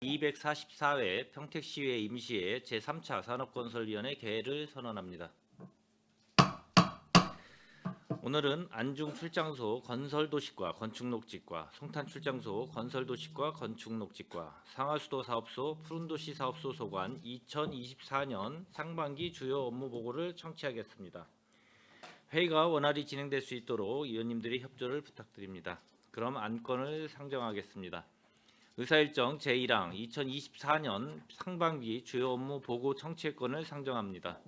244회 평택시의회 임시회 제3차 산업건설위원회 개회를 선언합니다. 오늘은 안중출장소 건설도시과 건축녹지과, 송탄출장소 건설도시과 건축녹지과, 상하수도사업소 푸른도시 사업소 소관 2024년 상반기 주요 업무 보고를 청취하겠습니다. 회의가 원활히 진행될 수 있도록 위원님들의 협조를 부탁드립니다. 그럼 안건을 상정하겠습니다. 의사일정 제1항 2024년 상반기 주요 업무 보고 청취건을 상정합니다.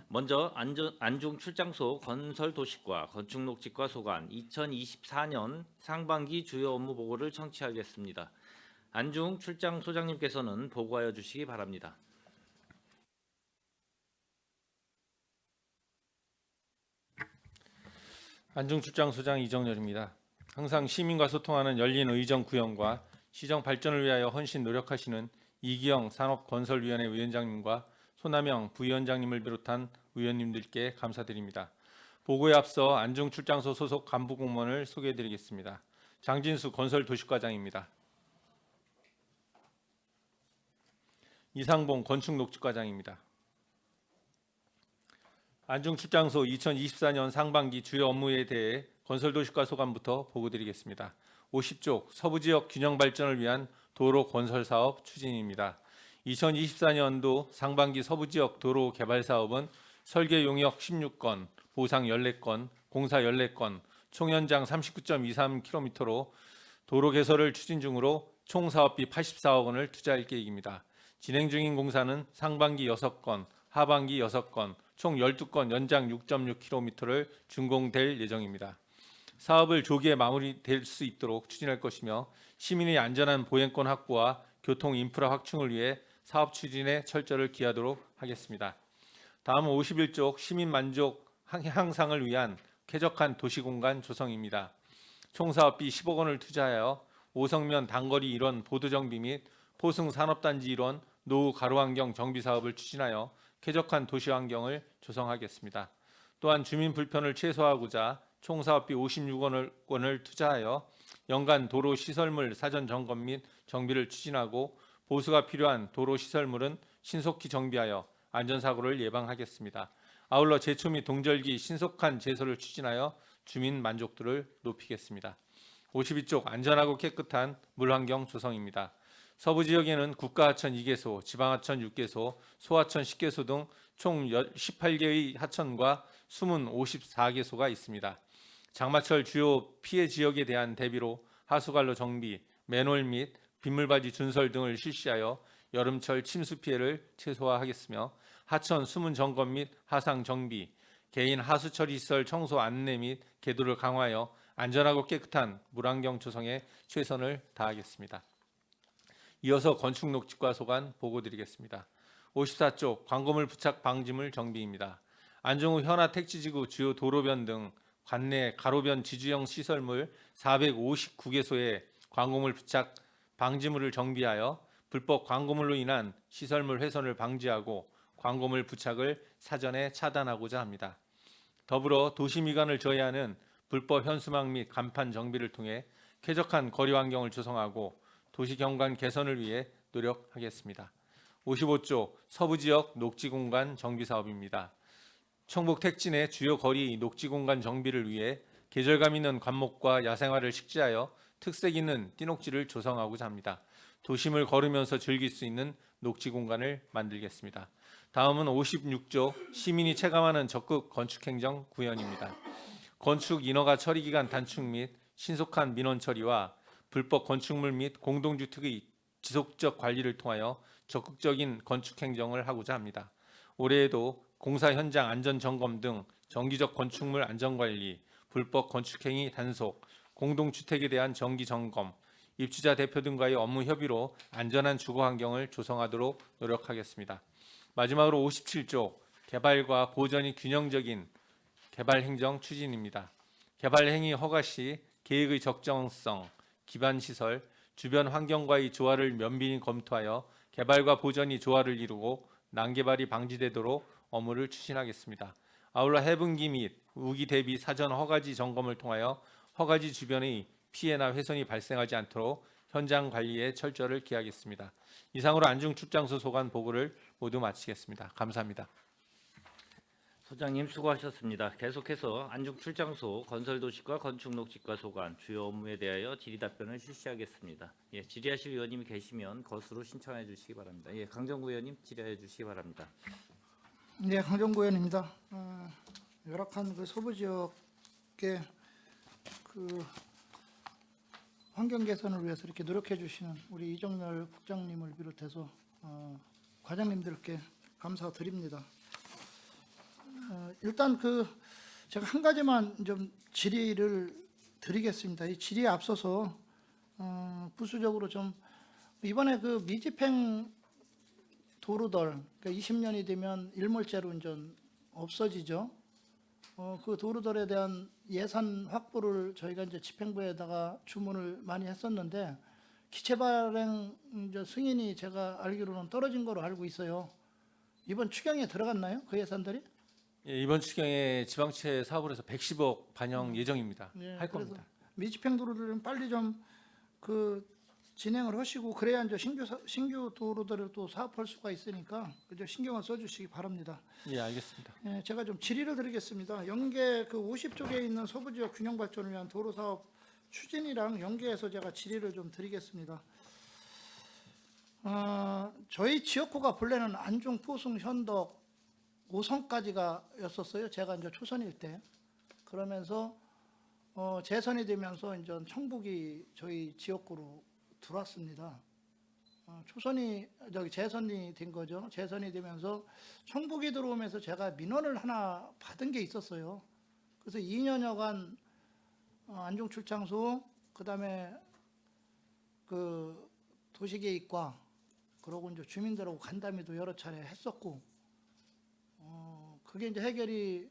먼저 안중출장소 건설도시과 건축녹지과 소관 2024년 상반기 주요 업무 보고를 청취하겠습니다. 안중출장소장님께서는 보고하여 주시기 바랍니다. 안중출장소장 이정렬입니다. 항상 시민과 소통하는 열린 의정 구현과 시정 발전을 위하여 헌신 노력하시는 이기영 산업건설위원회 위원장님과 손남영 부위원장님을 비롯한 의원님들께 감사드립니다. 보고에 앞서 안중출장소 소속 간부 공무원을 소개해드리겠습니다. 장진수 건설도시과장입니다. 이상봉 건축녹지과장입니다. 안중출장소 2024년 상반기 주요 업무에 대해 건설도시과 소관부터 보고드리겠습니다. 50쪽 서부지역 균형 발전을 위한 도로 건설 사업 추진입니다. 2024년도 상반기 서부지역 도로 개발 사업은 설계 용역 16건, 보상 14건, 공사 14건, 총 연장 39.23km로 도로 개설을 추진 중으로 총 사업비 84억 원을 투자할 계획입니다. 진행 중인 공사는 상반기 6건, 하반기 6건, 총 12건 연장 6.6km를 준공될 예정입니다. 사업을 조기에 마무리될 수 있도록 추진할 것이며 시민의 안전한 보행권 확보와 교통 인프라 확충을 위해 사업 추진에 철저를 기하도록 하겠습니다. 다음은 51쪽 시민 만족 향상을 위한 쾌적한 도시공간 조성입니다. 총 사업비 10억 원을 투자하여 오성면 단거리 일원 보도정비 및 포승 산업단지 일원 노후 가로환경 정비 사업을 추진하여 쾌적한 도시환경을 조성하겠습니다. 또한 주민 불편을 최소화하고자 총 사업비 56억 원을 투자하여 연간 도로 시설물 사전 점검 및 정비를 추진하고 보수가 필요한 도로 시설물은 신속히 정비하여 안전사고를 예방하겠습니다. 아울러 제초 및 동절기 신속한 제소를 추진하여 주민 만족도를 높이겠습니다. 52쪽 안전하고 깨끗한 물환경 조성입니다. 서부 지역에는 국가하천 2개소, 지방하천 6개소, 소하천 10개소 등 총 18개의 하천과 수문 54개소가 있습니다. 장마철 주요 피해 지역에 대한 대비로 하수관로 정비, 맨홀 및 빗물바지 준설 등을 실시하여 여름철 침수 피해를 최소화하겠으며 하천 수문 점검 및 하상 정비, 개인 하수 처리 시설 청소 안내 및 계도를 강화하여 안전하고 깨끗한 물환경 조성에 최선을 다하겠습니다. 이어서 건축녹지과 소관 보고드리겠습니다. 54쪽 광고물 부착 방지물 정비입니다. 안중후 현화 택지지구 주요 도로변 등 관내 가로변 지주형 시설물 459개소에 광고물 부착 방지물을 정비하여 불법 광고물로 인한 시설물 훼손을 방지하고 광고물 부착을 사전에 차단하고자 합니다. 더불어 도시미관을 저해하는 불법 현수막 및 간판 정비를 통해 쾌적한 거리 환경을 조성하고 도시경관 개선을 위해 노력하겠습니다. 55조 서부지역 녹지공간 정비사업입니다. 청북 택진의 주요 거리 녹지공간 정비를 위해 계절감 있는 관목과 야생화를 식재하여 특색 있는 띠녹지를 조성하고자 합니다. 도심을 걸으면서 즐길 수 있는 녹지공간을 만들겠습니다. 다음은 56조 시민이 체감하는 적극 건축행정 구현입니다. 건축 인허가 처리기간 단축 및 신속한 민원 처리와 불법 건축물 및 공동주택의 지속적 관리를 통하여 적극적인 건축 행정을 하고자 합니다. 올해에도 공사 현장 안전 점검 등 정기적 건축물 안전 관리, 불법 건축 행위 단속, 공동주택에 대한 정기 점검, 입주자 대표 등과의 업무 협의로 안전한 주거 환경을 조성하도록 노력하겠습니다. 마지막으로 57조 개발과 보전이 균형적인 개발 행정 추진입니다. 개발 행위 허가 시 계획의 적정성, 기반 시설, 주변 환경과의 조화를 면밀히 검토하여 개발과 보전이 조화를 이루고 난개발이 방지되도록 업무를 추진하겠습니다. 아울러 해분기 및 우기 대비 사전 허가지 점검을 통하여 허가지 주변의 피해나 훼손이 발생하지 않도록 현장 관리에 철저를 기하겠습니다. 이상으로 안중출장소 소관 보고를 모두 마치겠습니다. 감사합니다. 소장님 수고하셨습니다. 계속해서 안중출장소 건설도시과 건축녹지과 소관 주요 업무에 대하여 질의답변을 실시하겠습니다. 예, 질의하실 의원님이 계시면 것으로 신청해 주시기 바랍니다. 예, 강정구 의원님 질의해 주시기 바랍니다. 네, 강정구 의원입니다. 열악한 그 서부 지역의 그 환경 개선을 위해서 이렇게 노력해 주시는 우리 이정열 국장님을 비롯해서 과장님들께 감사드립니다. 일단 그 제가 한 가지만 좀 질의를 드리겠습니다. 이 질의에 앞서서 부수적으로 좀 이번에 그 미집행 도로들, 그러니까 20년이 되면 일몰제로 운전 없어지죠. 그 도로들에 대한 예산 확보를 저희가 이제 집행부에다가 주문을 많이 했었는데 기체 발행 이제 승인이 제가 알기로는 떨어진 거로 알고 있어요. 이번 추경에 들어갔나요? 그 예산들이? 예, 이번 추경에 지방채 사업을 해서 110억 반영 예정입니다. 네, 할 그래서 겁니다. 미집행 도로들은 빨리 좀 그 진행을 하시고 그래야 이제 신규 도로들을 또 사업할 수가 있으니까 그저 신경을 써주시기 바랍니다. 예, 알겠습니다. 예, 제가 좀 질의를 드리겠습니다. 연계 그 50쪽에 있는 서부 지역 균형 발전을 위한 도로 사업 추진이랑 연계해서 제가 질의를 좀 드리겠습니다. 저희 지역구가 본래는 안중, 포승, 현덕, 오성까지가였었어요. 제가 이제 초선일 때. 그러면서 재선이 되면서 이제 청북이 저희 지역구로 들어왔습니다. 재선이 된 거죠. 재선이 되면서 청북이 들어오면서 제가 민원을 하나 받은 게 있었어요. 그래서 2년여간 안중 출장소, 그다음에 그 도시계획과 그러고 이제 주민들하고 간담회도 여러 차례 했었고, 그게 이제 해결이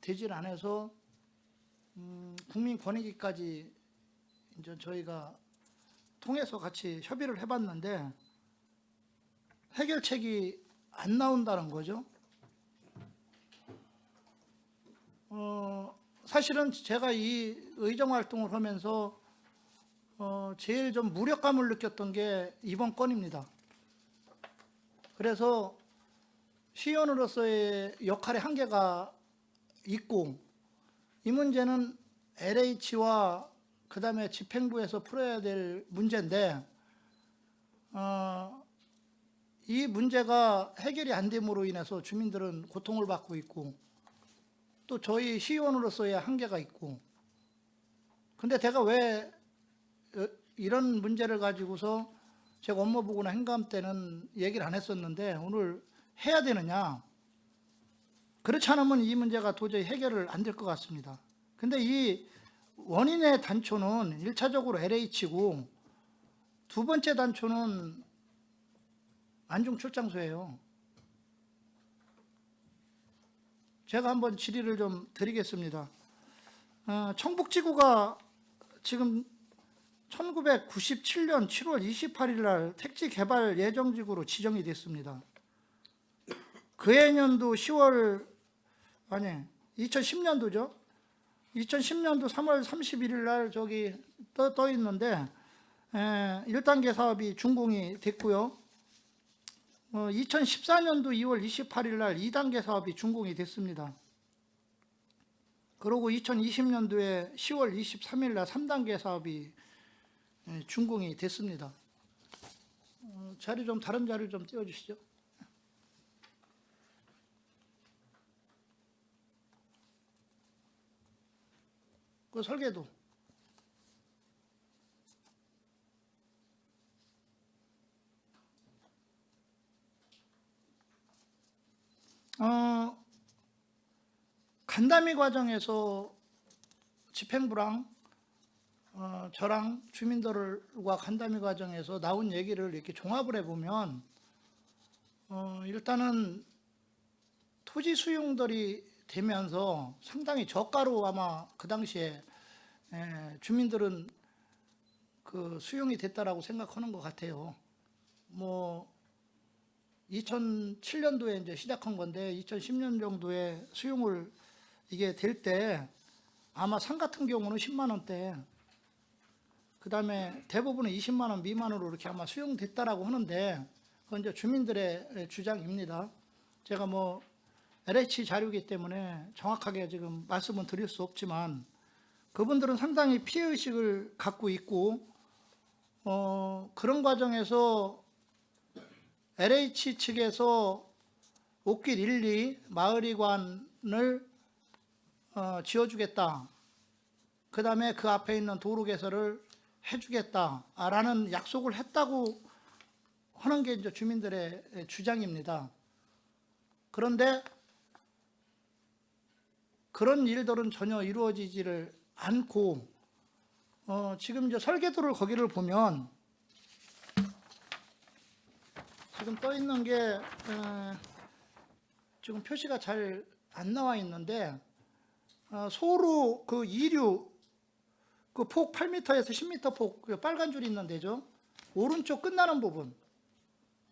되질 않아서 국민권익위까지 이제 저희가 통해서 같이 협의를 해봤는데 해결책이 안 나온다는 거죠. 사실은 제가 이 의정 활동을 하면서 제일 좀 무력감을 느꼈던 게 이번 건입니다. 그래서 시의원으로서의 역할의 한계가 있고 이 문제는 LH와 그 다음에 집행부에서 풀어야 될 문제인데 이 문제가 해결이 안 됨으로 인해서 주민들은 고통을 받고 있고 또 저희 시의원으로서의 한계가 있고 근데 제가 왜 이런 문제를 가지고서 제가 업무보고나 행감 때는 얘기를 안 했었는데 오늘 해야 되느냐, 그렇지 않으면 이 문제가 도저히 해결을 안 될 것 같습니다. 근데 이 원인의 단초는 1차적으로 LH고 두 번째 단초는 안중출장소예요. 제가 한번 질의를 좀 드리겠습니다. 청북지구가 지금 1997년 7월 28일 날 택지 개발 예정지구로 지정이 됐습니다. 그해년도 2010년도죠. 2010년도 3월 31일 날 저기 떠 있는데 1단계 사업이 준공이 됐고요. 2014년도 2월 28일 날 2단계 사업이 준공이 됐습니다. 그리고 2020년도에 10월 23일 날 3단계 사업이 준공이 됐습니다. 다른 자료 좀 띄워주시죠. 그 설계도. 간담회 과정에서 집행부랑 저랑 주민들과 간담회 과정에서 나온 얘기를 이렇게 종합을 해보면 일단은 토지 수용들이 되면서 상당히 저가로 아마 그 당시에 주민들은 그 수용이 됐다라고 생각하는 것 같아요. 2007년도에 이제 시작한 건데 2010년 정도에 수용을 이게 될 때 아마 상 같은 경우는 10만 원대, 그다음에 대부분은 20만 원 미만으로 이렇게 아마 수용됐다라고 하는데 그건 이제 주민들의 주장입니다. 제가 뭐 LH 자료이기 때문에 정확하게 지금 말씀은 드릴 수 없지만 그분들은 상당히 피해의식을 갖고 있고 그런 과정에서 LH 측에서 옥길 1, 2 마을이관을 지어주겠다. 그 다음에 그 앞에 있는 도로 개설을 해주겠다라는 약속을 했다고 하는 게 이제 주민들의 주장입니다. 그런데 그런 일들은 전혀 이루어지지를 않고 지금 이제 설계도를 거기를 보면 지금 떠 있는 게 지금 표시가 잘 안 나와 있는데 소로 그 이류 그 폭 8m에서 10m 폭 그 빨간 줄이 있는 데죠. 오른쪽 끝나는 부분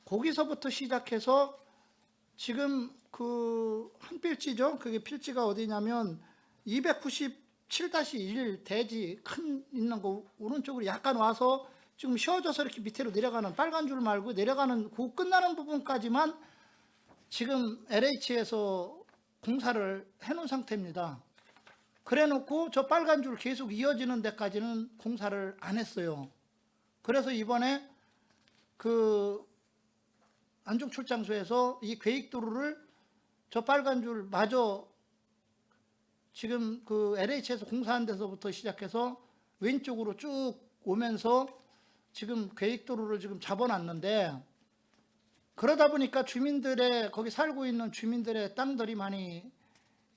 거기서부터 시작해서 지금 그 한 필지죠. 그게 필지가 어디냐면 297-1 대지 큰 있는 거 오른쪽으로 약간 와서 지금 쉬어져서 이렇게 밑으로 내려가는 빨간 줄 말고 내려가는 그 끝나는 부분까지만 지금 LH에서 공사를 해놓은 상태입니다. 그래놓고 저 빨간 줄 계속 이어지는 데까지는 공사를 안 했어요. 그래서 이번에 그 안중출장소에서 이 계획도로를 저 빨간 줄 마저 지금 그 LH에서 공사한 데서부터 시작해서 왼쪽으로 쭉 오면서 지금 계획도로를 지금 잡아놨는데 그러다 보니까 주민들의 거기 살고 있는 주민들의 땅들이 많이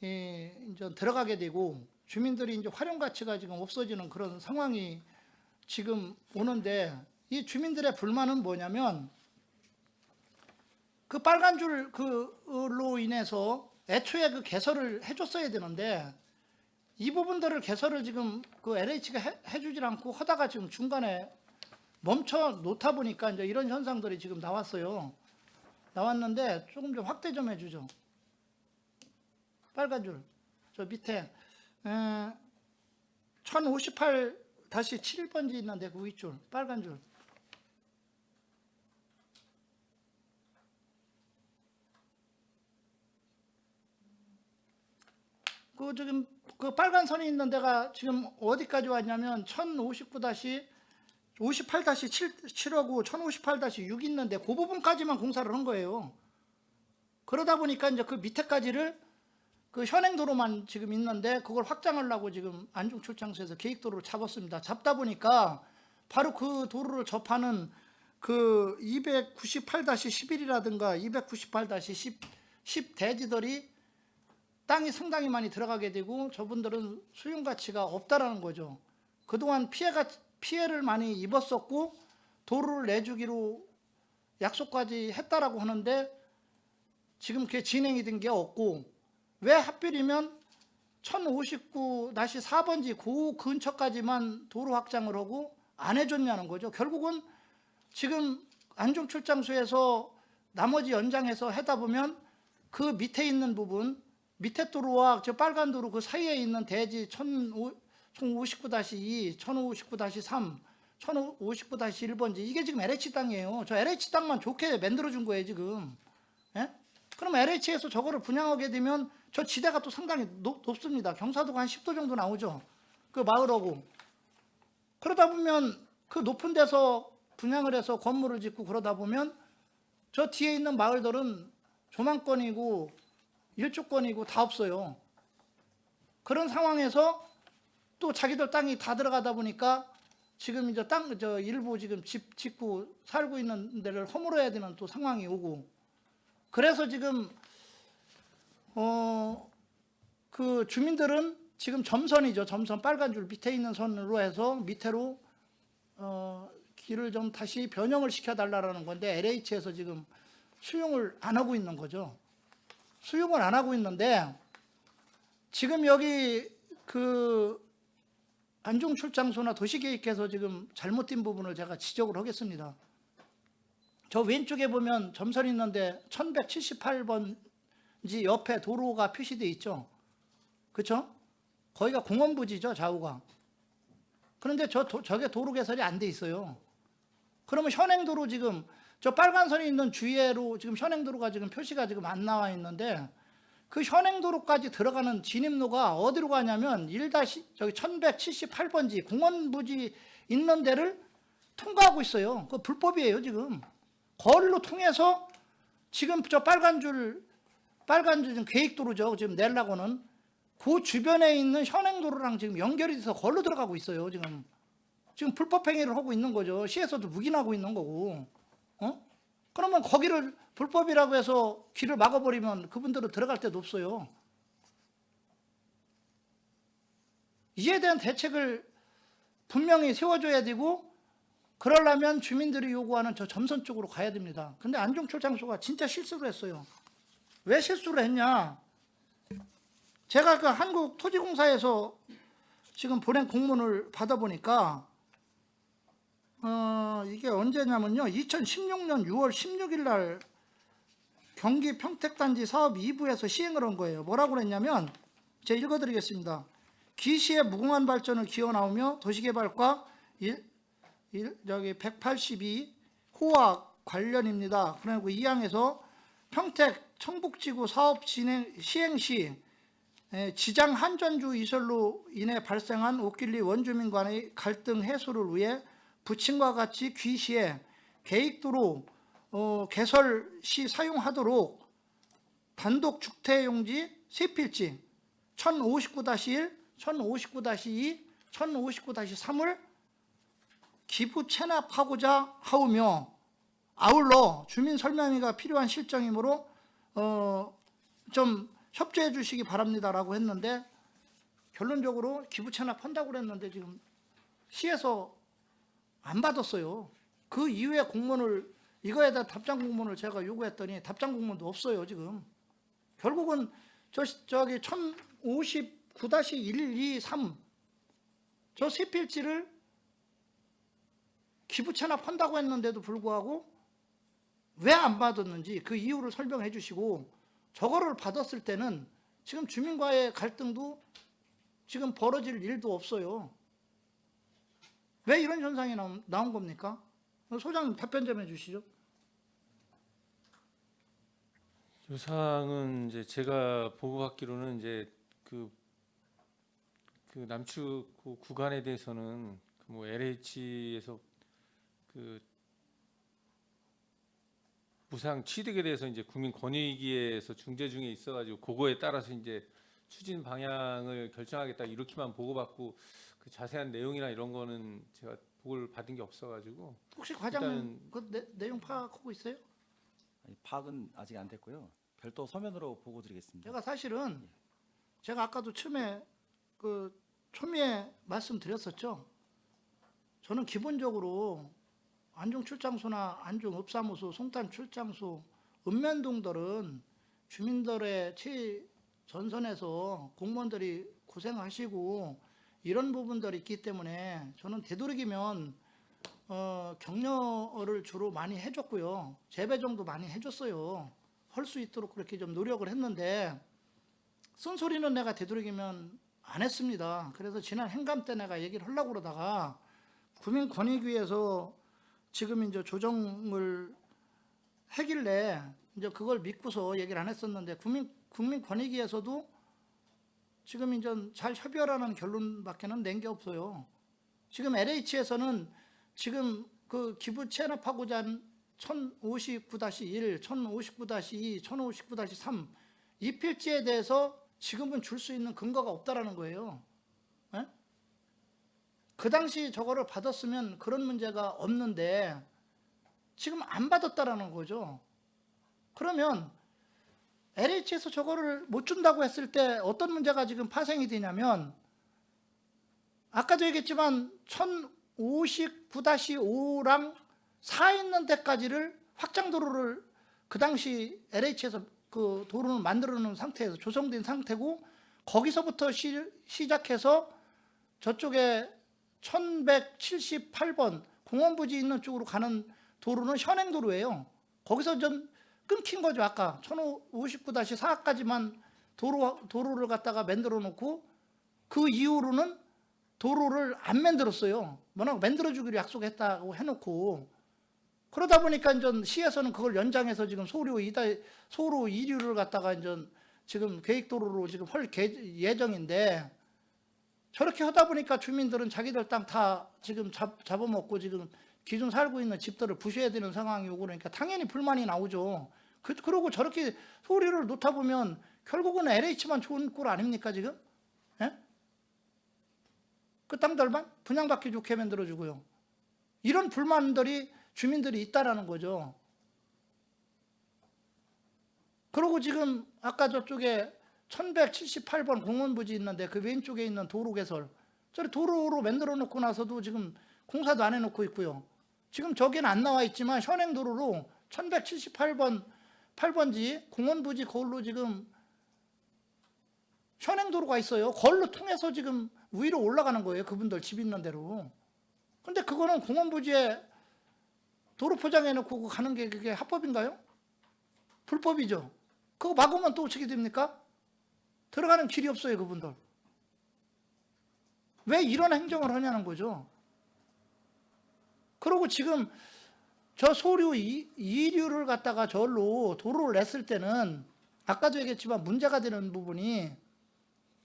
이제 들어가게 되고 주민들이 이제 활용 가치가 지금 없어지는 그런 상황이 지금 오는데 이 주민들의 불만은 뭐냐면 그 빨간 줄 그로 인해서 애초에 그 개설을 해줬어야 되는데 이 부분들을 개설을 지금 그 LH가 해주질 않고 하다가 지금 중간에 멈춰 놓다 보니까 이제 이런 현상들이 지금 나왔는데 조금 좀 확대 좀 해주죠. 빨간 줄 저 밑에 1058-7번지 있는데 그 윗줄 빨간 줄 그 지금 그 빨간 선이 있는 데가 지금 어디까지 왔냐면 1058-7하고 1058-6 있는데 그 부분까지만 공사를 한 거예요. 그러다 보니까 이제 그 밑에까지를 그 현행도로만 지금 있는데 그걸 확장하려고 지금 안중출장소에서 계획도로를 잡았습니다. 잡다 보니까 바로 그 도로를 접하는 그 298-11이라든가 298-10 대지들이 땅이 상당히 많이 들어가게 되고 저분들은 수용 가치가 없다라는 거죠. 그동안 피해를 많이 입었었고 도로를 내주기로 약속까지 했다라고 하는데 지금 그게 진행이 된 게 없고 왜 하필이면 1059-4번지 그 근처까지만 도로 확장을 하고 안 해줬냐는 거죠. 결국은 지금 안중출장소에서 나머지 연장해서 하다 보면 그 밑에 있는 부분 밑에 도로와 저 빨간 도로 그 사이에 있는 대지 1059-2, 1059-3, 1059-1번지 이게 지금 LH 땅이에요. 저 LH 땅만 좋게 만들어준 거예요 지금. 예? 그럼 LH에서 저거를 분양하게 되면 저 지대가 또 상당히 높습니다. 경사도가 한 10도 정도 나오죠. 그 마을하고. 그러다 보면 그 높은 데서 분양을 해서 건물을 짓고 그러다 보면 저 뒤에 있는 마을들은 조망권이고 일조권이고 다 없어요. 그런 상황에서 또 자기들 땅이 다 들어가다 보니까 지금 이제 저 일부 지금 집 짓고 살고 있는 데를 허물어야 되는 또 상황이 오고 그래서 지금 그 주민들은 지금 점선이죠. 점선 빨간 줄 밑에 있는 선으로 해서 밑으로 길을 좀 다시 변형을 시켜달라는 건데 LH에서 지금 수용을 안 하고 있는 거죠. 수용을 안 하고 있는데 지금 여기 그 안중출장소나 도시계획에서 지금 잘못된 부분을 제가 지적을 하겠습니다. 저 왼쪽에 보면 점선이 있는데 1178번지 옆에 도로가 표시되어 있죠. 그렇죠? 거기가 공원부지죠, 좌우가. 그런데 저게 도로 개설이 안 돼 있어요. 그러면 현행도로 지금 저 빨간 선이 있는 주위로 지금 현행도로가 지금 표시가 지금 안 나와 있는데 그 현행도로까지 들어가는 진입로가 어디로 가냐면 1178번지 공원부지 있는 데를 통과하고 있어요. 그 불법이에요 지금. 거리로 통해서 지금 저 빨간 줄 지금 계획도로죠. 지금 내려고는 그 주변에 있는 현행도로랑 지금 연결이 돼서 거리로 들어가고 있어요. 지금 불법 행위를 하고 있는 거죠. 시에서도 묵인하고 있는 거고. 그러면 거기를 불법이라고 해서 길을 막아버리면 그분들은 들어갈 데도 없어요. 이에 대한 대책을 분명히 세워줘야 되고 그러려면 주민들이 요구하는 저 점선 쪽으로 가야 됩니다. 근데 안중출장소가 진짜 실수를 했어요. 왜 실수를 했냐? 제가 그 한국토지공사에서 지금 보낸 공문을 받아보니까 이게 언제냐면요. 2016년 6월 16일 날 경기 평택단지 사업 2부에서 시행을 한 거예요. 뭐라고 그랬냐면 제가 읽어드리겠습니다. 기시의 무궁한 발전을 기어나오며 도시개발과 182호와 관련입니다. 그리고 2항에서 평택 청북지구 사업 시행 시 지장 한전주 이설로 인해 발생한 옥길리 원주민 간의 갈등 해소를 위해 부친과 같이 귀시에 계획도로 개설 시 사용하도록 단독 주택용지 세 필지 1059-1, 1059-2, 1059-3을 기부 체납하고자 하오며 아울러 주민 설명회가 필요한 실정이므로 좀 협조해 주시기 바랍니다라고 했는데 결론적으로 기부 체납한다고 그랬는데 지금 시에서 안 받았어요. 그 이후에 공문을 이거에 대한 답장 공문을 제가 요구했더니 답장 공문도 없어요 지금. 결국은 저기 1059-1, 2, 3 저 세 필지를 기부 체납한다고 했는데도 불구하고 왜 안 받았는지 그 이유를 설명해 주시고 저거를 받았을 때는 지금 주민과의 갈등도 지금 벌어질 일도 없어요. 왜 이런 현상이 나온 겁니까? 소장님 답변 좀 해주시죠. 이 사항은 이제 제가 보고받기로는 이제 그 남측 그 구간에 대해서는 뭐 LH에서 그 무상 취득에 대해서 이제 국민권익위에서 중재 중에 있어가지고 그거에 따라서 이제 추진 방향을 결정하겠다 이렇게만 보고받고 그 자세한 내용이나 이런 거는 제가 보고를 받은 게 없어가지고 혹시 과장님 그 내용 파악하고 있어요? 아니, 파악은 아직 안 됐고요. 별도 서면으로 보고 드리겠습니다. 제가 사실은 제가 아까도 처음에 그 초미에 말씀드렸었죠. 저는 기본적으로 안중출장소나 안중읍사무소, 송탄출장소, 읍면동들은 주민들의 최전선에서 공무원들이 고생하시고 이런 부분들이 있기 때문에 저는 되도록이면 격려를 주로 많이 해줬고요. 재배정도 많이 해줬어요. 할 수 있도록 그렇게 좀 노력을 했는데 쓴소리는 내가 되도록이면 안 했습니다. 그래서 지난 행감 때 내가 얘기를 하려고 그러다가 국민권익위에서 지금 이제 조정을 하길래 이제 그걸 믿고서 얘기를 안 했었는데 국민권익위에서도 지금 이제 잘 협의하라는 결론밖에는 낸 게 없어요. 지금 LH에서는 지금 그 기부 체납하고자 한 1059-1, 1059-2, 1059-3 이 필지에 대해서 지금은 줄 수 있는 근거가 없다라는 거예요. 에? 그 당시 저거를 받았으면 그런 문제가 없는데 지금 안 받았다라는 거죠. 그러면 LH에서 저거를 못 준다고 했을 때 어떤 문제가 지금 파생이 되냐면 아까도 얘기했지만 1059-5랑 4 있는 데까지를 확장도로를 그 당시 LH에서 그 도로를 만들어 놓은 상태에서 조성된 상태고 거기서부터 시작해서 저쪽에 1178번 공원부지 있는 쪽으로 가는 도로는 현행도로예요. 거기서 좀 끊긴 거죠. 아까 1059-4까지만 도로를 갖다가 만들어 놓고 그 이후로는 도로를 안 만들었어요. 워낙 만들어주기로 약속했다고 해놓고 그러다 보니까 이제 시에서는 그걸 연장해서 지금 소로 2류를 갖다가 이제 지금 계획도로로 지금 예정인데 저렇게 하다 보니까 주민들은 자기들 땅 다 지금 잡아먹고 지금 기존 살고 있는 집들을 부셔야 되는 상황이 오고 그러니까 당연히 불만이 나오죠. 그러고 저렇게 소리를 놓다 보면 결국은 LH만 좋은 꼴 아닙니까 지금? 예? 그 땅들만 분양받기 좋게 만들어주고요. 이런 불만들이 주민들이 있다라는 거죠. 그리고 지금 아까 저쪽에 1178번 공원부지 있는데 그 왼쪽에 있는 도로 개설 저리 도로로 만들어 놓고 나서도 지금 공사도 안 해놓고 있고요. 지금 저기는 안 나와 있지만 현행도로로 1178번 8번지 공원부지 거울로 지금 현행도로가 있어요. 거울로 통해서 지금 위로 올라가는 거예요. 그분들 집 있는 대로. 근데 그거는 공원부지에 도로 포장해 놓고 가는 게 그게 합법인가요? 불법이죠. 그거 막으면 또 어떻게 됩니까? 들어가는 길이 없어요, 그분들. 왜 이런 행정을 하냐는 거죠. 그리고 지금 저 소류 2류를 갖다가 절로 도로를 냈을 때는 아까도 얘기했지만 문제가 되는 부분이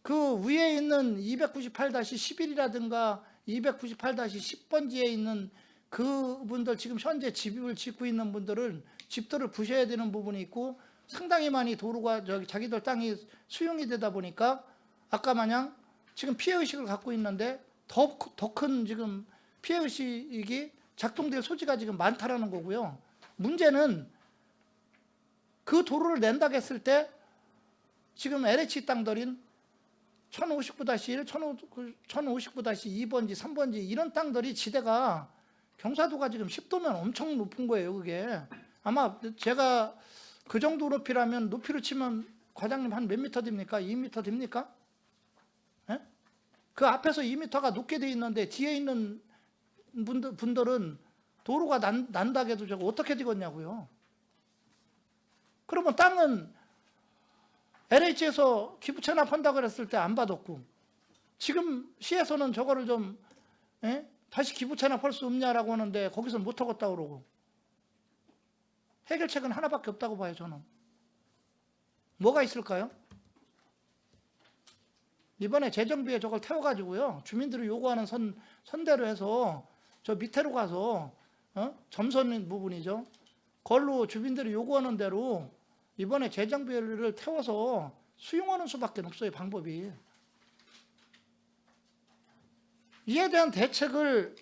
그 위에 있는 298-11이라든가 298-10번지에 있는 그분들 지금 현재 집을 짓고 있는 분들은 집들을 부셔야 되는 부분이 있고 상당히 많이 도로가 자기들 땅이 수용이 되다 보니까 아까 마냥 지금 피해의식을 갖고 있는데 더 큰 지금 피해의식이 작동될 소지가 지금 많다라는 거고요. 문제는 그 도로를 낸다고 했을 때 지금 LH 땅들인 1059-1, 1059-2번지, 3번지 이런 땅들이 지대가 경사도가 지금 10도면 엄청 높은 거예요. 그게 아마 제가 그 정도 높이라면 높이로 치면 과장님 한 몇 미터 됩니까? 2미터 됩니까? 예? 그 앞에서 2미터가 높게 돼 있는데 뒤에 있는 분들은 도로가 난다고 해도 저거 어떻게 되겠냐고요. 그러면 땅은 LH에서 기부 체납한다고 그랬을 때 안 받았고 지금 시에서는 저거를 좀 다시 기부 체납할 수 없냐라고 하는데 거기서 못 하겠다고 그러고 해결책은 하나밖에 없다고 봐요. 저는 뭐가 있을까요? 이번에 재정비에 저걸 태워가지고요 주민들이 요구하는 선대로 해서 저 밑으로 가서 점선 부분이죠. 그걸로 주민들이 요구하는 대로 이번에 재정비를 태워서 수용하는 수밖에 없어요. 방법이. 이에 대한 대책을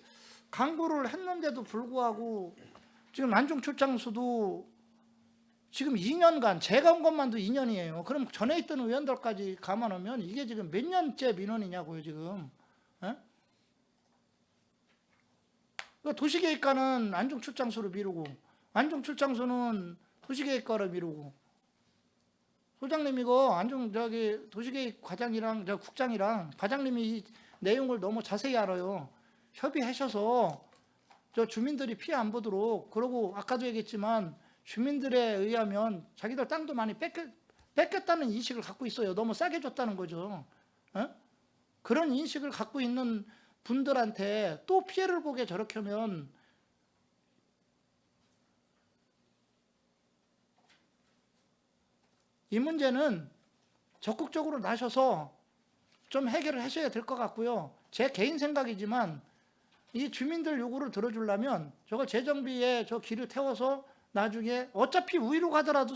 강구를 했는데도 불구하고 지금 안중출장소도 지금 2년간 제가 온 것만도 2년이에요. 그럼 전에 있던 의원들까지 감안하면 이게 지금 몇 년째 민원이냐고요 지금. 도시계획과는 안중출장소로 미루고 안중출장소는 도시계획과로 미루고 소장님 이거 도시계획 과장이랑 국장이랑 과장님이 이 내용을 너무 자세히 알아요. 협의하셔서 저 주민들이 피해 안 보도록 그러고 아까도 얘기했지만 주민들에 의하면 자기들 땅도 많이 뺏겼다는 인식을 갖고 있어요. 너무 싸게 줬다는 거죠. 그런 인식을 갖고 있는 분들한테 또 피해를 보게 저렇게 하면 이 문제는 적극적으로 나셔서 좀 해결을 하셔야 될 것 같고요. 제 개인 생각이지만 이 주민들 요구를 들어주려면 저거 재정비에 저 길을 태워서 나중에 어차피 위로 가더라도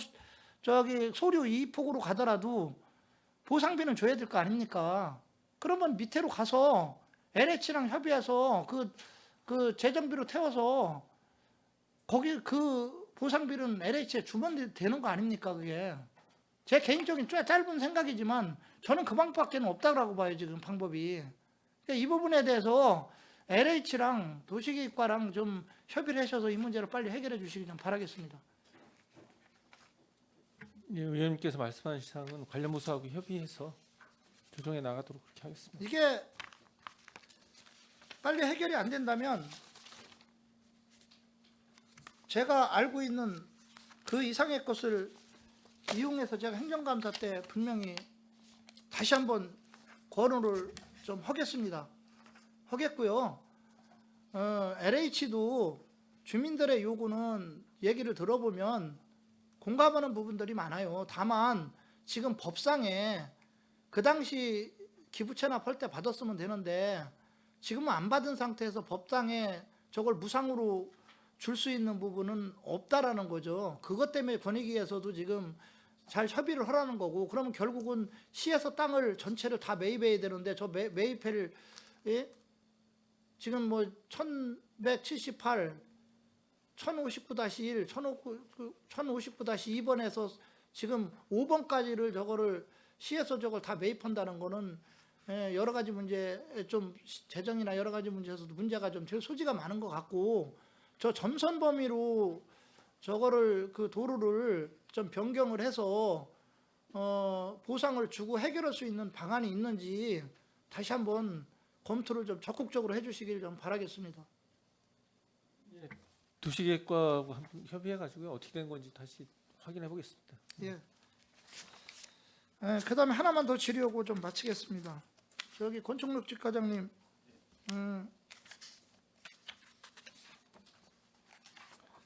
저기 소류 2폭으로 가더라도 보상비는 줘야 될 거 아닙니까? 그러면 밑으로 가서 LH랑 협의해서 그 재정비로 태워서 거기 그 보상비는 LH에 주면 되는 거 아닙니까? 그게 제 개인적인 짧은 생각이지만 저는 그 방법밖에 없다고 봐요. 지금 방법이. 이 부분에 대해서 LH랑 도시계획과랑 좀 협의를 하셔서 이 문제를 빨리 해결해 주시기 좀 바라겠습니다. 예, 의원님께서 말씀하신 사항은 관련 부서하고 협의해서 조정해 나가도록 그렇게 하겠습니다. 이게 빨리 해결이 안 된다면 제가 알고 있는 그 이상의 것을 이용해서 제가 행정감사 때 분명히 다시 한번 권유를 좀 하겠습니다. 하겠고요. LH도 주민들의 요구는 얘기를 들어보면 공감하는 부분들이 많아요. 다만 지금 법상에 그 당시 기부 체납할 때 받았으면 되는데 지금은 안 받은 상태에서 법상에 저걸 무상으로 줄 수 있는 부분은 없다라는 거죠. 그것 때문에 권익위에서도 지금 잘 협의를 하라는 거고, 그러면 결국은 시에서 땅을 전체를 다 매입해야 되는데 저 매입할 예? 지금 뭐 1178, 1059-1, 1059-2번에서 지금 5번까지를 저거를 시에서 저걸 다 매입한다는 거는 여러 가지 문제, 좀 재정이나 여러 가지 문제에서도 문제가 좀 될 소지가 많은 것 같고, 저 점선 범위로 저거를 그 도로를 좀 변경을 해서 보상을 주고 해결할 수 있는 방안이 있는지 다시 한번 검토를 좀 적극적으로 해주시길 좀 바라겠습니다. 도시계획과하고 협의해가지고 어떻게 된 건지 다시 확인해 보겠습니다. 예. 그다음에 하나만 더 질의하고 좀 마치겠습니다. 저기 권총록 직과장님,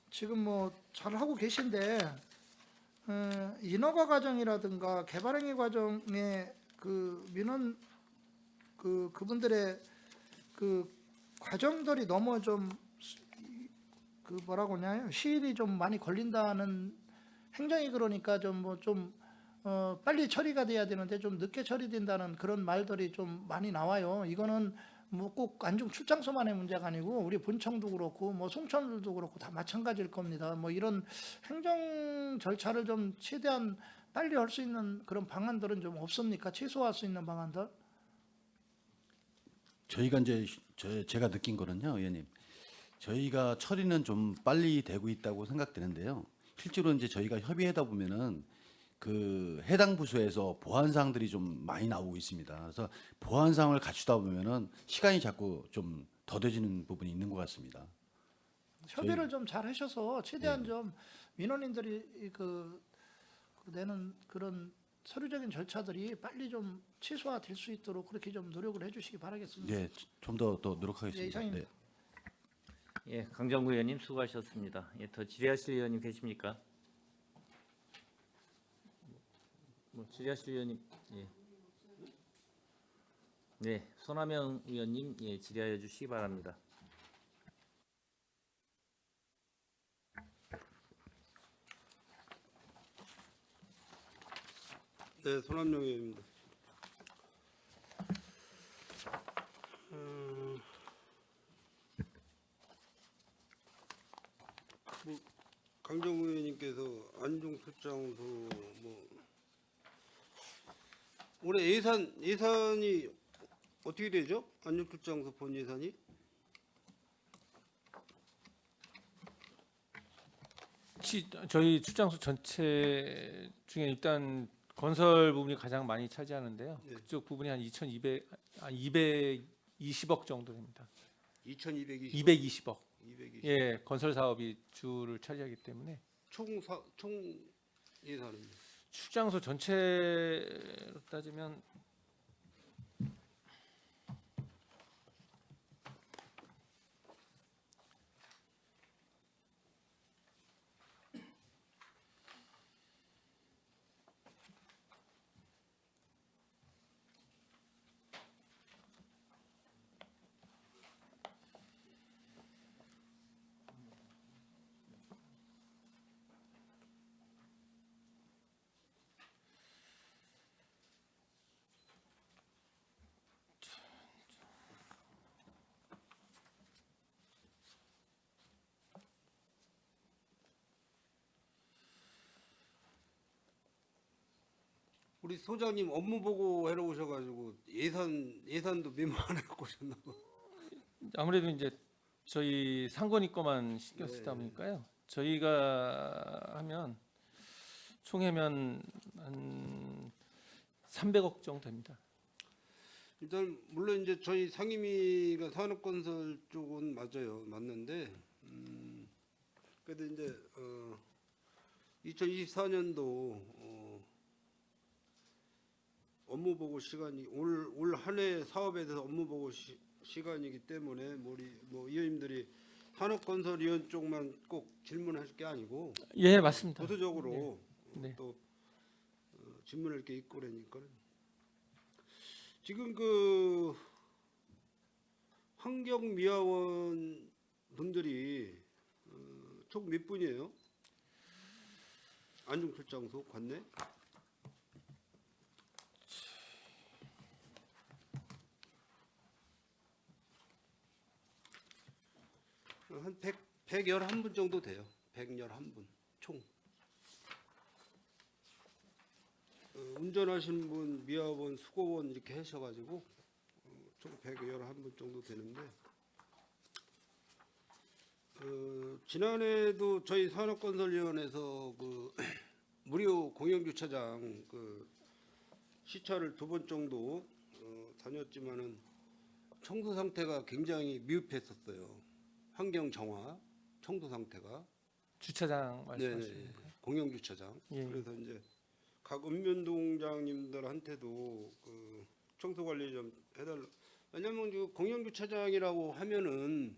지금 뭐 잘 하고 계신데 인허가 과정이라든가 개발행위 과정의 그 민원 그분들의 그 과정들이 너무 좀 그 뭐라고 하냐요, 시일이 좀 많이 걸린다는, 행정이 그러니까 좀 뭐 좀 빨리 처리가 돼야 되는데 좀 늦게 처리된다는 그런 말들이 좀 많이 나와요. 이거는 뭐 꼭 안중 출장소만의 문제가 아니고 우리 본청도 그렇고 뭐 송천들도 그렇고 다 마찬가지일 겁니다. 뭐 이런 행정 절차를 좀 최대한 빨리 할 수 있는 그런 방안들은 좀 없습니까? 최소화할 수 있는 방안들? 저희가 이제 제가 느낀 거는요, 의원님, 저희가 처리는 좀 빨리 되고 있다고 생각되는데요. 실제로 이제 저희가 협의하다 보면은 그 해당 부서에서 보안 사항들이 좀 많이 나오고 있습니다. 그래서 보안 사항을 갖추다 보면은 시간이 자꾸 좀 더뎌지는 부분이 있는 것 같습니다. 협의를 좀 잘 하셔서 최대한 좀 민원인들이 그 내는 그런 서류적인 절차들이 빨리 좀 최소화될 수 있도록 그렇게 좀 노력을 해주시기 바라겠습니다. 네, 좀 더 예, 노력하겠습니다. 이상입니다. 네. 예, 강정구 의원님 수고하셨습니다. 예, 더 질의하실 의원님 계십니까? 뭐 질의하실 의원님, 예. 네, 손하명 의원님, 예, 질의하여 주시기 바랍니다. 네, 손한명 의원입니다. 뭐 강정우 의원님께서 안중출장소 뭐 올해 예산이 어떻게 되죠? 안중출장소 본 예산이? 저희 출장소 전체 중에 일단 건설 부분이 가장 많이 차지하는데요. 네. 그쪽 부분이 한 220억 정도 됩니다. 2220. 220억. 220. 예, 건설 사업이 주를 차지하기 때문에 총 예산입니다. 출장소 전체로 따지면 우리 소장님 업무 보고 해러 오셔가지고 예산도 메모안에 갖고 오셨나 봐. 아무래도 이제 저희 상권이 거만 신경 쓰다 네. 보니까요. 저희가 하면 총회면 한 300억 정도 됩니다. 일단 물론 이제 저희 상임위가 산업건설 쪽은 맞는데 그래도 이제 2024년도 업무 보고 시간이 올 한 해 사업에 대해서 업무 보고 시간이기 때문에 뭐 의원님들이 산업건설위원 쪽만 꼭 질문하실 게 아니고 예, 맞습니다. 부수적으로 네. 또 질문할 게 있고 그러니까 지금 그 환경미화원 분들이 총 몇 분이에요? 안중출장소 관내? 한 111분 정도 돼요. 111분 총. 운전하시는 분, 미화원, 수고원 이렇게 하셔가지고 총 111분 정도 되는데 지난해도 저희 산업건설위원회에서 그 무료 공영주차장 그 시찰을 2번 정도 다녔지만은 청소 상태가 굉장히 미흡했었어요. 환경 정화 청소 상태가. 주차장 네네. 말씀하시는 거예요? 공영주차장. 예. 그래서 이제 각 읍면동장님들한테도 그 청소 관리 좀 해달라. 왜냐면 그 공영주차장이라고 하면은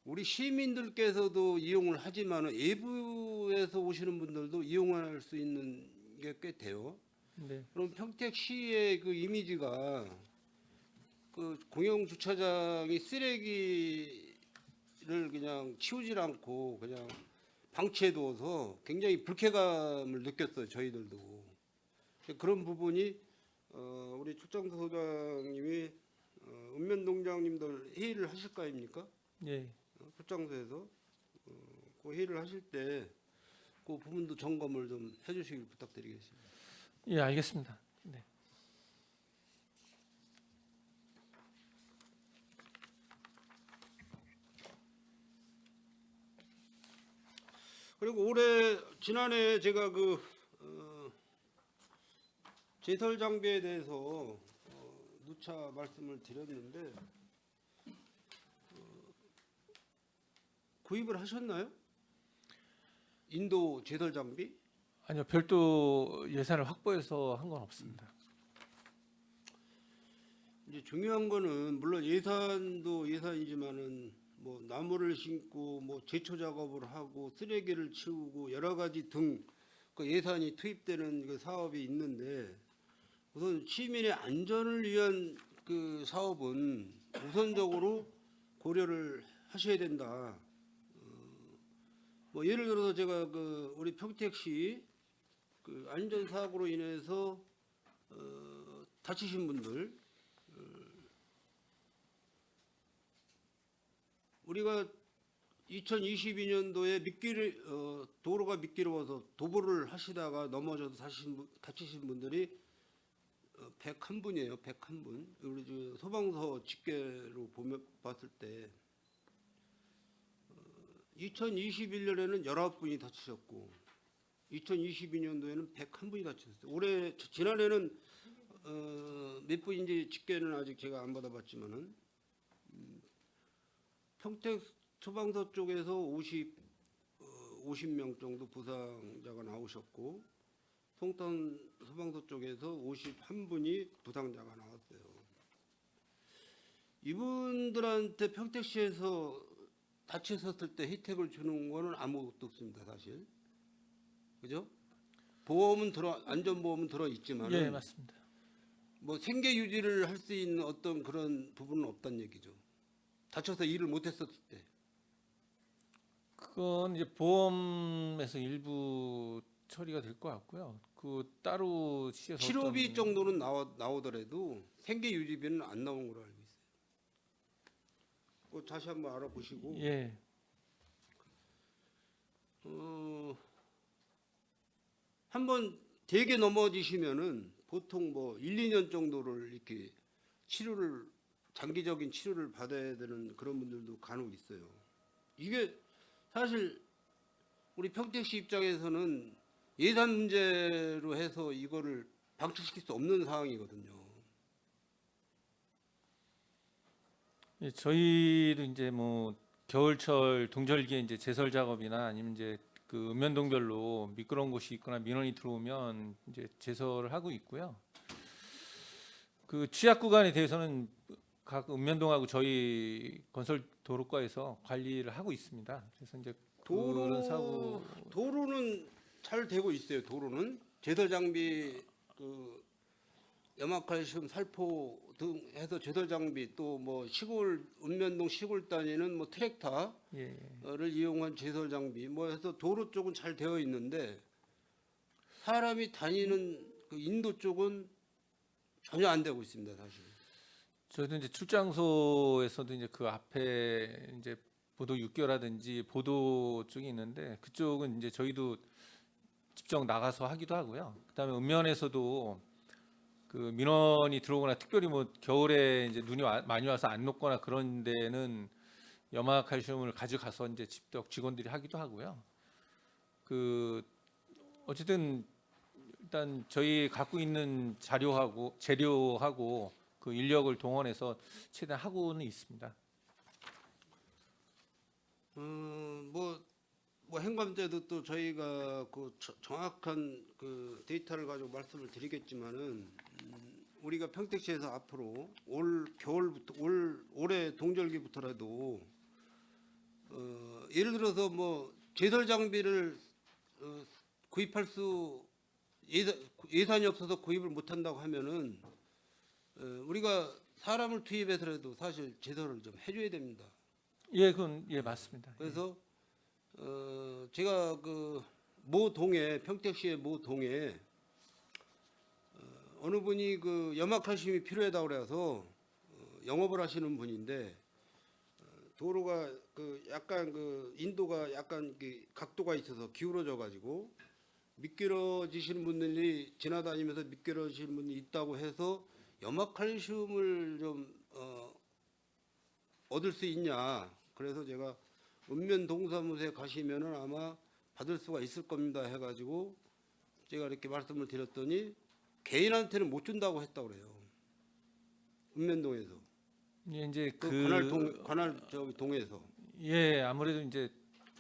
우리 시민들께서도 이용을 하지만은 외부에서 오시는 분들도 이용할 수 있는 게 꽤 돼요. 네. 그럼 평택시의 그 이미지가 그 공영주차장이 쓰레기를 그냥 치우질 않고 그냥 방치해두어서 굉장히 불쾌감을 느꼈어요. 저희들도. 그런 부분이 우리 출장소 소장님이 읍면동장님들 회의를 하실 거 아닙니까? 예. 출장소에서 그 회의를 하실 때 그 부분도 점검을 좀 해주시길 부탁드리겠습니다. 예, 알겠습니다. 네. 그리고 지난해 제가 그 제설 장비에 대해서 누차 말씀을 드렸는데 구입을 하셨나요? 인도 제설 장비? 아니요, 별도 예산을 확보해서 한 건 없습니다. 이제 중요한 거는 물론 예산도 예산이지만은 뭐 나무를 심고 뭐 제초 작업을 하고 쓰레기를 치우고 여러 가지 등 그 예산이 투입되는 그 사업이 있는데 우선 시민의 안전을 위한 그 사업은 우선적으로 고려를 하셔야 된다. 뭐 예를 들어서 제가 그 우리 평택시 그 안전 사고로 인해서 다치신 분들 우리가 2022년도에 도로가 미끄러워서 도보를 하시다가 넘어져서 다치신 분들이 101분이에요. 101분. 우리 저 소방서 집계로 봤을 때 2021년에는 19분이 다치셨고 2022년도에는 101분이 다치셨어요. 지난해는 몇 분인지 집계는 아직 제가 안 받아봤지만은 평택 소방서 쪽에서 50명 정도 부상자가 나오셨고 송탄 소방서 쪽에서 51분이 부상자가 나왔어요. 이분들한테 평택시에서 다치셨을 때 혜택을 주는 거는 아무것도 없습니다, 사실. 그죠? 안전보험은 들어 있지만 예, 맞습니다. 뭐 생계 유지를 할 수 있는 어떤 그런 부분은 없다는 얘기죠. 다쳐서 일을 못했었을 때. 그건 이제 보험에서 일부 처리가 될 것 같고요. 그 따로 시에서 치료비 정도는 나오더라도 생계 유지비는 안 나오는 걸로 알고 있어요. 그거 다시 한번 알아보시고. 예. 한번 되게 넘어지시면은 보통 뭐 1, 2년 정도를 이렇게 장기적인 치료를 받아야 되는 그런 분들도 간혹 있어요. 이게 사실 우리 평택시 입장에서는 예산 문제로 해서 이거를 방치시킬 수 없는 상황이거든요. 예, 저희도 이제 뭐 겨울철 동절기에 이제 제설 작업이나 아니면 이제 그 읍면동별로 미끄러운 곳이 있거나 민원이 들어오면 이제 제설을 하고 있고요. 그 취약 구간에 대해서는 각 읍면동하고 저희 건설 도로과에서 관리를 하고 있습니다. 그래서 이제 그런 사고 도로는 잘 되고 있어요. 도로는 제설 장비 그 염화칼슘 살포 등 해서 제설 장비 또 뭐 시골 읍면동 시골 단위는 뭐 트랙터를 예, 이용한 제설 장비 뭐 해서 도로 쪽은 잘 되어 있는데 사람이 다니는 그 인도 쪽은 전혀 안 되고 있습니다. 사실. 저희도 이제 출장소에서도 이제 그 앞에 이제 보도 6개라든지 보도 쪽이 있는데 그쪽은 이제 저희도 직접 나가서 하기도 하고요. 그다음에 읍면에서도 그 민원이 들어오거나 특별히 뭐 겨울에 이제 눈이 많이 와서 안 녹거나 그런 데는 염화칼슘을 가져가서 이제 직접 직원들이 하기도 하고요. 그 어쨌든 일단 저희 갖고 있는 자료하고 재료하고 그 인력을 동원해서 최대한 하고는 있습니다. 뭐 행감제도 또 저희가 그 정확한 그 데이터를 가지고 말씀을 드리겠지만은 우리가 평택시에서 앞으로 올 겨울부터 올해 동절기부터라도 예를 들어서 뭐 제설 장비를 구입할 수 예산이 없어서 구입을 못한다고 하면은 우리가 사람을 투입해서라도 사실 제설을 좀 해줘야 됩니다. 예, 그건 예 맞습니다. 그래서 제가 그 모 동에 평택시의 모 동에 어느 분이 그 염화칼슘이 필요하다고 그래서 영업을 하시는 분인데 도로가 그 약간 그 인도가 약간 그 각도가 있어서 기울어져 가지고 미끄러지시는 분들이 지나다니면서 미끄러지시는 분이 있다고 해서 염화칼슘을 좀 얻을 수 있냐. 그래서 제가 읍면 동사무소에 가시면은 아마 받을 수가 있을 겁니다 해가지고 제가 이렇게 말씀을 드렸더니 개인한테는 못 준다고 했다고 그래요. 읍면동에서 예, 이제 그 그 관할 저기 동에서 예, 아무래도 이제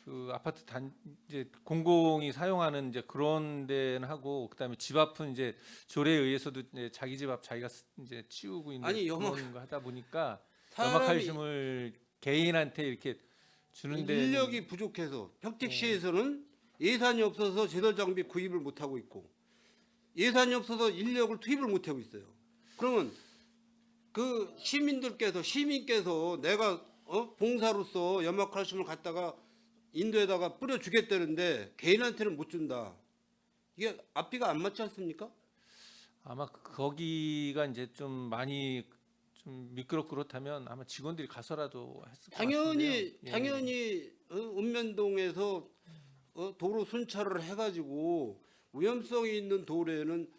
그 아파트 단 이제 공공이 사용하는 이제 그런 데는 하고 그다음에 집 앞은 이제 조례에 의해서도 이제 자기 집 앞 자기가 이제 치우고 있는 아니, 그런 거 하다 보니까 사람이 염화칼슘을 개인한테 이렇게 주는데 인력이 부족해서 평택시에서는 예산이 없어서 제설 장비 구입을 못 하고 있고 예산이 없어서 인력을 투입을 못 하고 있어요. 그러면 그 시민께서 내가 봉사로서 염화칼슘을 갖다가 인도에다가 뿌려 주겠다는데 개인한테는 못 준다. 이게 앞뒤가 안 맞지 않습니까? 아마 거기가 이제 좀 많이 좀 미끄럽고 그렇다면 아마 직원들이 가서라도 했을 것 같은데요. 예. 당연히 읍면동에서 도로 순찰을 해가지고 위험성이 있는 도로에는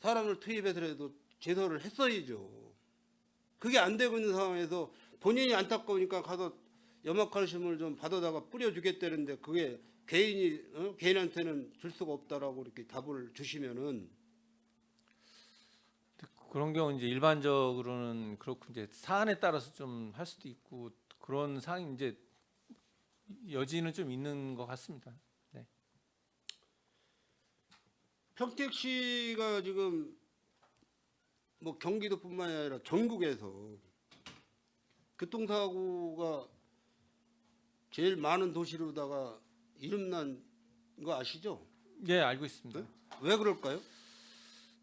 사람을 투입해서라도 제설을 했어야죠. 그게 안 되고 있는 상황에서 본인이 안타까우니까 가서 염화칼슘을 좀 받아다가 뿌려주겠다는데 그게 개인한테는 줄 수가 없다라고 이렇게 답을 주시면은 그런 경우 이제 일반적으로는 그렇고 이제 사안에 따라서 좀 할 수도 있고 그런 사항이 이제 여지는 좀 있는 것 같습니다. 네. 평택시가 지금 뭐 경기도뿐만이 아니라 전국에서 교통사고가 제일 많은 도시로다가 이름난 거 아시죠? 예, 알고 있습니다. 네? 왜 그럴까요?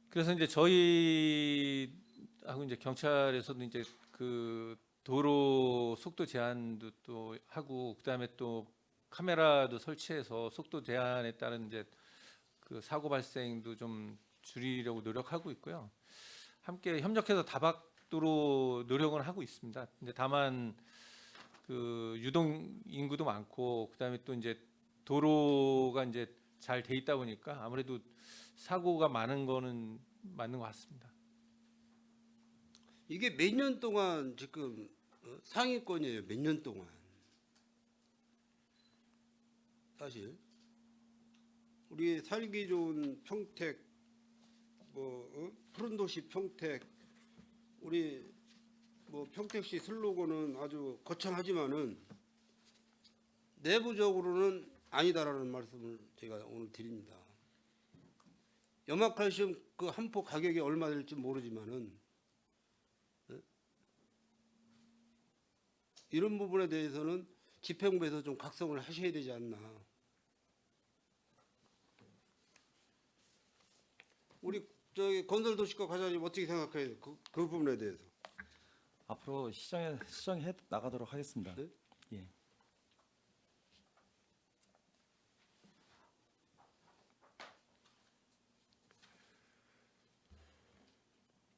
그래서 이제 저희하고 이제 경찰에서도 이제 그 도로 속도 제한도 또 하고 그다음에 또 카메라도 설치해서 속도 제한에 따른 이제 그 사고 발생도 좀 줄이려고 노력하고 있고요. 함께 협력해서 다박도로 노력은 하고 있습니다. 근데 다만 그 유동 인구도 많고 그다음에 또 이제 도로가 이제 잘 돼 있다 보니까 아무래도 사고가 많은 거는 맞는 것 같습니다. 이게 몇 년 동안 지금 상위권이에요. 몇 년 동안. 사실 우리 살기 좋은 평택, 푸른 도시 평택, 우리 뭐 평택시 슬로건은 아주 거창하지만은 내부적으로는 아니다라는 말씀을 제가 오늘 드립니다. 염화칼슘 그 한 포 가격이 얼마 될지 모르지만은 이런 부분에 대해서는 집행부에서 좀 각성을 하셔야 되지 않나. 우리 저기 건설도시과 과장님 어떻게 생각해요? 그 부분에 대해서. 앞으로 시정해 나가도록 하겠습니다. 네? 예.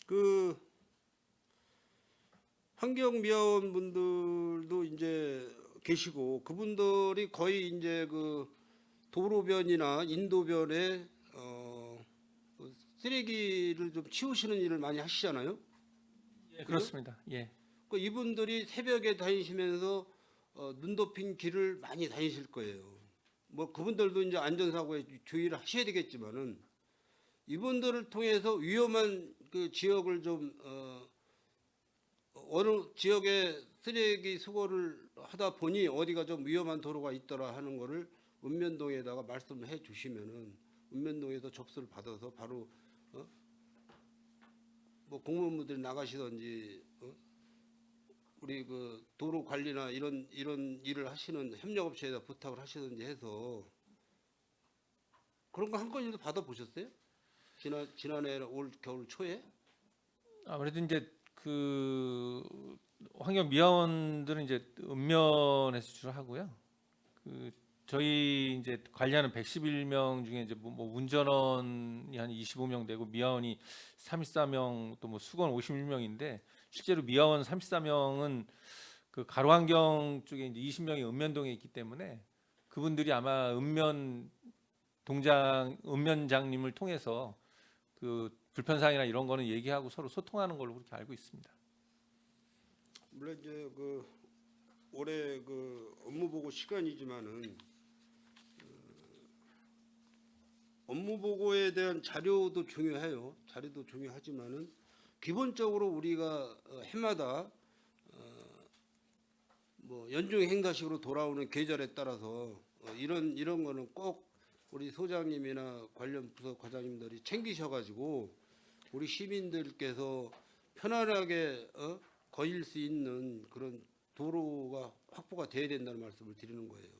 그 환경미화원 분들도 이제 계시고 그분들이 거의 이제 그 도로변이나 인도변에 쓰레기를 좀 치우시는 일을 많이 하시잖아요. 예, 그렇습니다. 예. 그 이분들이 새벽에 다니시면서 눈 덮인 길을 많이 다니실 거예요. 뭐 그분들도 이제 안전사고에 주의를 하셔야 되겠지만은 이분들을 통해서 위험한 그 지역을 좀 어느 지역에 쓰레기 수거를 하다 보니 어디가 좀 위험한 도로가 있더라 하는 거를 읍면동에다가 말씀을 해 주시면은 읍면동에서 접수를 받아서 바로 뭐 공무원분들이 나가시든지 우리 그 도로 관리나 이런 일을 하시는 협력업체에다 부탁을 하시든지 해서 그런 거 한 건이라도 받아 보셨어요? 지난해 올 겨울 초에? 아무래도 이제 그 환경 미화원들은 이제 읍면에서 주로 하고요. 그 저희 이제 관리하는 111명 중에 이제 뭐 운전원이 한 25명 되고 미화원이 34명 또 뭐 수건 51명인데 실제로 미화원 34명은 그 가로환경 쪽에 이제 20명이 읍면동에 있기 때문에 그분들이 아마 읍면장님을 통해서 그 불편사항이나 이런 거는 얘기하고 서로 소통하는 걸로 그렇게 알고 있습니다. 물론 이제 그 올해 그 업무 보고 시간이지만은 업무 보고에 대한 자료도 중요해요. 자료도 중요하지만은 기본적으로 우리가 해마다 뭐 연중 행사식으로 돌아오는 계절에 따라서 이런 거는 꼭 우리 소장님이나 관련 부서 과장님들이 챙기셔가지고 우리 시민들께서 편안하게 거닐 수 있는 그런 도로가 확보가 돼야 된다는 말씀을 드리는 거예요.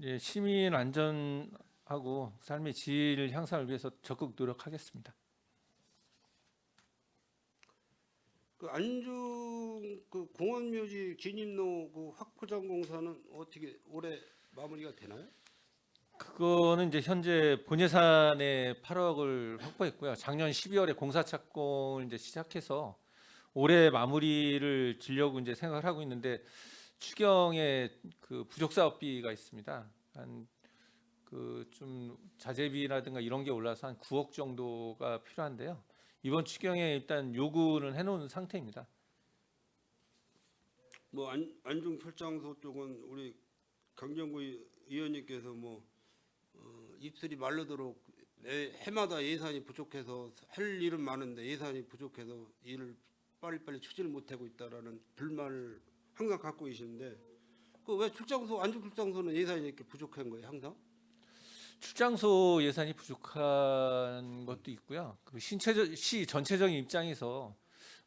예, 시민 안전하고 삶의 질 향상을 위해서 적극 노력하겠습니다. 그 안중 그 공원묘지 진입로 그 확포장 공사는 어떻게 올해 마무리가 되나요? 그거는 이제 현재 본 예산에 8억을 확보했고요. 작년 12월에 공사 착공을 이제 시작해서 올해 마무리를 지려고 이제 생각을 하고 있는데 추경에 그 부족 사업비가 있습니다. 한 그 좀 자재비라든가 이런 게 올라서 한 9억 정도가 필요한데요. 이번 추경에 일단 요구는 해놓은 상태입니다. 뭐 안중 철장소 쪽은 우리 강정구 의원님께서 뭐 입술이 마르도록 해마다 예산이 부족해서 할 일은 많은데 예산이 부족해서 일을 빨리빨리 추진을 못하고 있다라는 불만을 항상 갖고 계시는데 그 왜 출장소 안중 출장소는 예산이 이렇게 부족한 거예요 항상? 출장소 예산이 부족한 것도 있고요. 그 시 전체적인 입장에서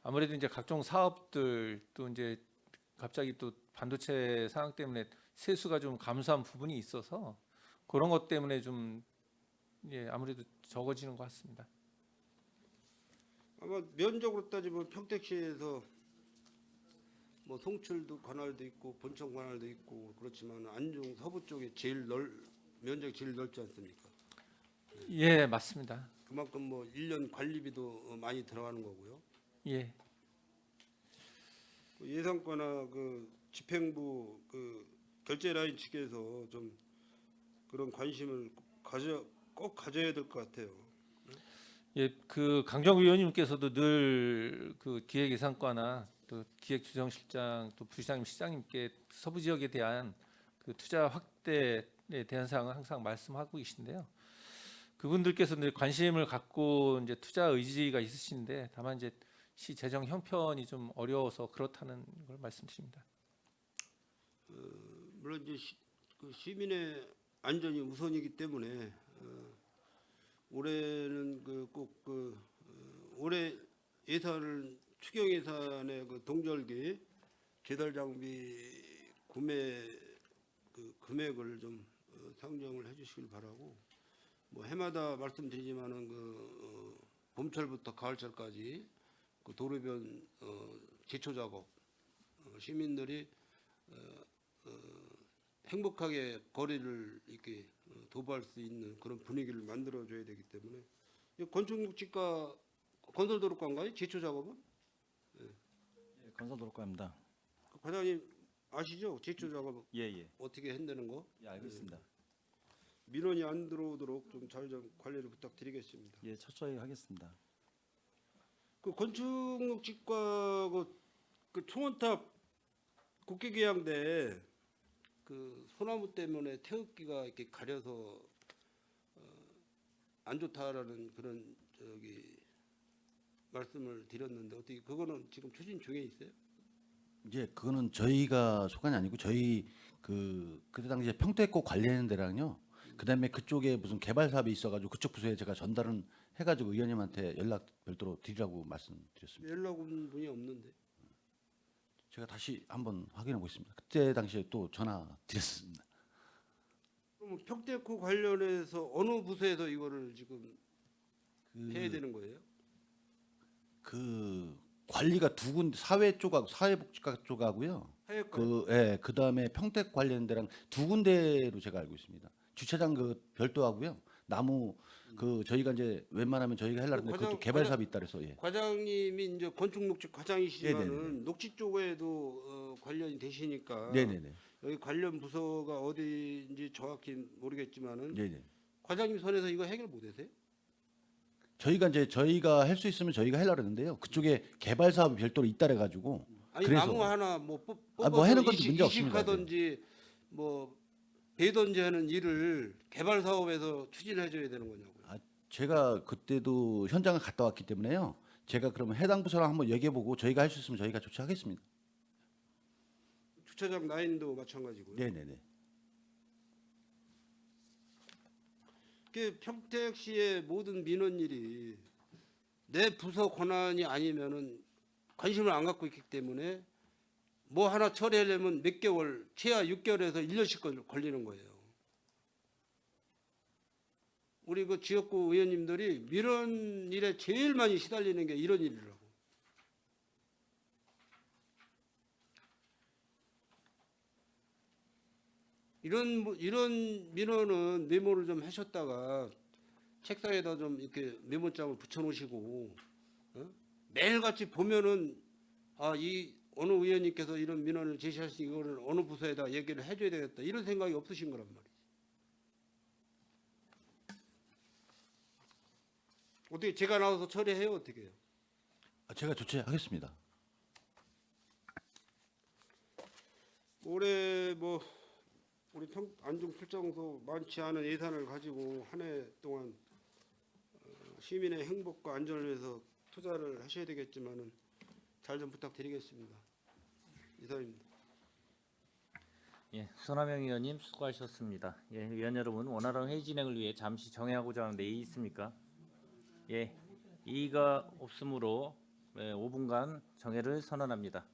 아무래도 이제 각종 사업들 또 이제 갑자기 또 반도체 상황 때문에 세수가 좀 감소한 부분이 있어서 그런 것 때문에 좀 예, 아무래도 적어지는 것 같습니다. 아마 면적으로 따지면 평택시에서 뭐 송출도 관할도 있고 본청 관할도 있고 그렇지만 안중 서부 쪽에 면적이 제일 넓지 않습니까? 예, 맞습니다. 그만큼 뭐 1년 관리비도 많이 들어가는 거고요. 예. 그 예산과나 그 집행부 그 결제 라인 측에서 좀 그런 관심을 꼭 가져야 될 것 같아요. 예, 그 강정구 의원님께서도 늘 그 기획예산과나 또 기획조정실장 또 부시장님 시장님께 서부 지역에 대한 그 투자 확대에 대한 사항을 항상 말씀하고 계신데요. 그분들께서 늘 관심을 갖고 이제 투자 의지가 있으신데 다만 이제 시 재정 형편이 좀 어려워서 그렇다는 걸 말씀드립니다. 물론 이제 그 시민의 안전이 우선이기 때문에 올해는 꼭 올해 예산을 추경 예산의 그 동절기 제달 장비 구매 그 금액을 좀 상정을 해주시길 바라고, 뭐 해마다 말씀드리지만은 봄철부터 가을철까지 그 도로변 제초 작업, 시민들이 행복하게 거리를 이렇게 도보할 수 있는 그런 분위기를 만들어줘야 되기 때문에, 이 건축목지과 건설도로과인가요? 제초 작업은? 예, 건설도로과입니다. 그 과장님 아시죠? 제초 작업 예. 어떻게 한다는 거? 예, 알겠습니다. 민원이 안 들어오도록 좀 잘 좀 관리를 부탁드리겠습니다. 예, 철저히 하겠습니다. 그 건축목지과 그 총원탑 국회계양대 그 소나무 때문에 태극기가 이렇게 가려서 안 좋다라는 그런 말씀을 드렸는데, 어떻게 그거는 지금 추진 중에 있어요? 이제 그거는 저희가 소관이 아니고 저희 그때 당시에 평택고 관리하는 데랑요. 그다음에 그쪽에 무슨 개발 사업이 있어가지고 그쪽 부서에 제가 전달은 해가지고 의원님한테 연락 별도로 드리라고 말씀드렸습니다. 연락 온 분이 없는데. 제가 다시 한번 확인해 보겠습니다. 그때 당시에 또 전화 드렸습니다. 그럼 평택고 관련해서 어느 부서에서 이거를 지금 해야 되는 거예요? 그 관리가 두 군데 사회 쪽하고 사회복지과 쪽하고요. 하였고 그다음에 평택 관련 데랑 두 군데로 제가 알고 있습니다. 주차장 별도하고요. 나무 저희가 이제 웬만하면 저희가 하려는데 그것도 개발 사업이 있다 그래서 예. 과장님이 이제 건축녹지 과장이시지만은 네네네. 녹지 쪽에도 관련이 되시니까 네네네. 여기 관련 부서가 어디인지 정확히 모르겠지만은 네네. 과장님 선에서 이거 해결 못하세요? 저희가 할 수 있으면 저희가 하려고 했는데요. 그쪽에 개발 사업이 별도로 있다 그래 가지고 아니 그래서 나무 하나 뭐 뭐 뽑아서 해는 것도 문제 없습니다. 이식하든지 뭐 배던지 하는 일을 개발 사업에서 추진해 줘야 되는 거냐고요. 제가 그때도 현장을 갔다 왔기 때문에요. 제가 그러면 해당 부서랑 한번 얘기해 보고 저희가 할 수 있으면 저희가 조치하겠습니다. 주차장 라인도 마찬가지고요. 네네네. 그 평택시의 모든 민원일이 내 부서 권한이 아니면은 관심을 안 갖고 있기 때문에 뭐 하나 처리하려면 몇 개월, 최하 6개월에서 1년씩 걸리는 거예요. 우리 그 지역구 의원님들이 민원일에 제일 많이 시달리는 게 이런 일이라고. 이런 민원은 메모를 좀 하셨다가 책상에다 좀 이렇게 메모장을 붙여놓으시고 매일같이 보면은 이 어느 의원님께서 이런 민원을 제시하신 이거를 어느 부서에다 얘기를 해줘야 되겠다 이런 생각이 없으신 거란 말이에요. 어떻게 제가 나와서 처리해요? 어떻게 해요? 제가 조치하겠습니다. 올해 뭐 우리 안중출장소 많지 않은 예산을 가지고 한 해 동안 시민의 행복과 안전을 위해서 투자를 하셔야 되겠지만은 잘 좀 부탁드리겠습니다. 이상입니다. 예, 손하명 의원님 수고하셨습니다. 예, 의원 여러분 원활한 회의 진행을 위해 잠시 정해하고자 하는 내의 있습니까? 예, 이의가 없으므로 5분간 정회를 선언합니다.